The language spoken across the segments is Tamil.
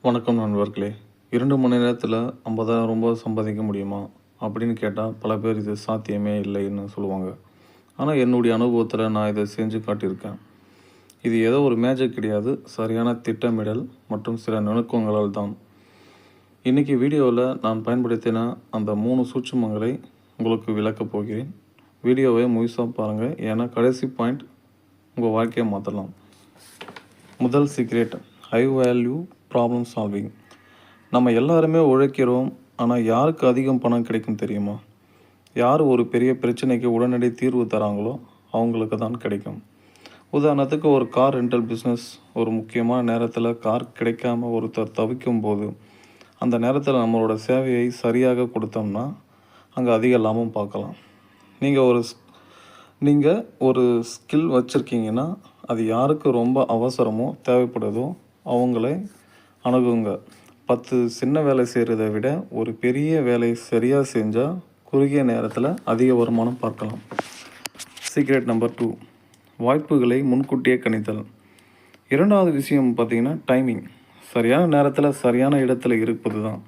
வணக்கம் நண்பர்களே. 2 மணி நேரத்தில் 50,000 ரூபாய் சம்பாதிக்க முடியுமா அப்படின்னு கேட்டால் பல பேர் இது சாத்தியமே இல்லைன்னு சொல்லுவாங்க. ஆனால் என்னுடைய அனுபவத்தில் நான் இதை செஞ்சு காட்டியிருக்கேன். இது ஏதோ ஒரு மேஜிக் கிடையாது, சரியான திட்டமிடல் மற்றும் சில நுணுக்கங்களால் தான். இன்றைக்கி வீடியோவில் நான் பயன்படுத்தின அந்த 3 சூட்சுமங்களை உங்களுக்கு விளக்கப் போகிறேன். வீடியோவை முழுசாக பாருங்கள், ஏன்னா கடைசி பாயிண்ட் உங்கள் வாழ்க்கையை மாற்றலாம். முதல் secret, high value problem solving. நம்ம எல்லாருமே உழைக்கிறோம், ஆனால் யாருக்கு அதிகம் பணம் கிடைக்கும் தெரியுமா? யார் ஒரு பெரிய பிரச்சனைக்கு உடனடி தீர்வு தராங்களோ அவங்களுக்கு தான் கிடைக்கும். உதாரணத்துக்கு, ஒரு கார் ரெண்டல் பிஸ்னஸ். ஒரு முக்கியமான நேரத்தில் கார் கிடைக்காம ஒருத்தர் தவிக்கும் போது அந்த நேரத்தில் நம்மளோட சேவையை சரியாக கொடுத்தோம்னா அங்கே அதிக லாபம் பார்க்கலாம். நீங்கள் ஒரு ஸ்கில் வச்சுருக்கீங்கன்னா அது யாருக்கு ரொம்ப அவசரமோ தேவைப்படுதோ அவங்கள அணுகுங்க. 10 சின்ன வேலை செய்கிறத விட ஒரு பெரிய வேலை சரியாக செஞ்சால் குறுகிய நேரத்தில் அதிக வருமானம் பார்க்கலாம். சீக்ரெட் நம்பர் 2, வாய்ப்புகளை முன்கூட்டியே கணித்தல். இரண்டாவது விஷயம் பார்த்திங்கன்னா டைமிங். சரியான நேரத்தில் சரியான இடத்துல இருப்பது தான்.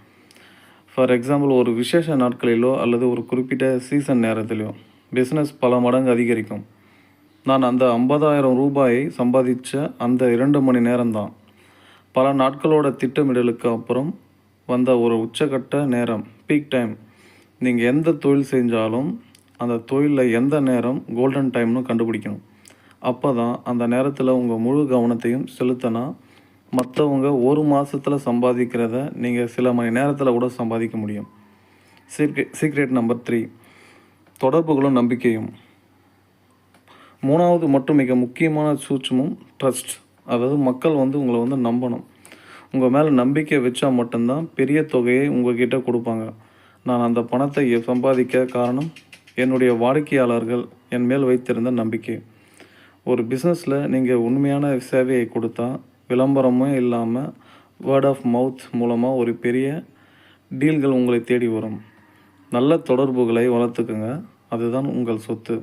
ஃபார் எக்ஸாம்பிள், ஒரு விசேஷ நாட்களிலோ அல்லது ஒரு குறிப்பிட்ட சீசன் நேரத்திலோ பிஸ்னஸ் பல மடங்கு அதிகரிக்கும். நான் அந்த 50,000 ரூபாயை சம்பாதித்த அந்த 2 மணி நேரம்தான் பல நாட்களோட திட்டமிடலுக்கு அப்புறம் வந்த ஒரு உச்சக்கட்ட நேரம், பீக் டைம். நீங்கள் எந்த தொழில் செஞ்சாலும் அந்த தொழிலில் எந்த நேரம் கோல்டன் டைம்னு கண்டுபிடிக்கணும். அப்போ தான் அந்த நேரத்தில் உங்கள் முழு கவனத்தையும் செலுத்தினா மற்றவங்க ஒரு மாதத்தில் சம்பாதிக்கிறத நீங்கள் சில மணி நேரத்தில் கூட சம்பாதிக்க முடியும். சீக்ரெட் நம்பர் 3, தொடர்புகளும் நம்பிக்கையும். 3வது மற்றும் மிக முக்கியமான சூட்சமும் ட்ரஸ்ட். அதாவது மக்கள் உங்களை நம்பணும். உங்கள் மேலே நம்பிக்கை வச்சா மட்டும்தான் பெரிய தொகையை உங்கள்கிட்ட கொடுப்பாங்க. நான் அந்த பணத்தை சம்பாதிக்க காரணம் என்னுடைய வாடிக்கையாளர்கள் என் மேல் வைத்திருந்த நம்பிக்கை. ஒரு பிஸ்னஸில் நீங்கள் உண்மையான சேவையை கொடுத்தா விளம்பரமே இல்லாமல் வேர்ட் ஆஃப் மவுத் மூலமாக ஒரு பெரிய டீல்கள் உங்களை தேடி வரும். நல்ல தொடர்புகளை வளர்த்துக்குங்க, அதுதான் உங்கள் சொத்து.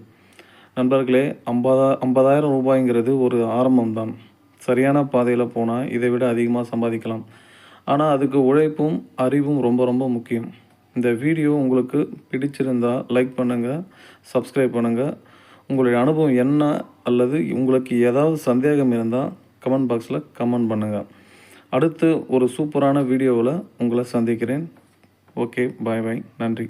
நண்பர்களே, 50,000 ரூபாய்ங்கிறது ஒரு ஆரம்பம்தான். சரியான பாதையில் போனால் இதை விட அதிகமாக சம்பாதிக்கலாம். ஆனால் அதுக்கு உழைப்பும் அறிவும் ரொம்ப ரொம்ப முக்கியம். இந்த வீடியோ உங்களுக்கு பிடிச்சிருந்தால் லைக் பண்ணுங்கள், சப்ஸ்கிரைப் பண்ணுங்கள். உங்களுடைய அனுபவம் என்ன அல்லது உங்களுக்கு ஏதாவது சந்தேகம் இருந்தால் கமெண்ட் பாக்ஸில் கமெண்ட் பண்ணுங்கள். அடுத்து ஒரு சூப்பரான வீடியோவில் உங்களை சந்திக்கிறேன். ஓகே, பாய் பாய், நன்றி.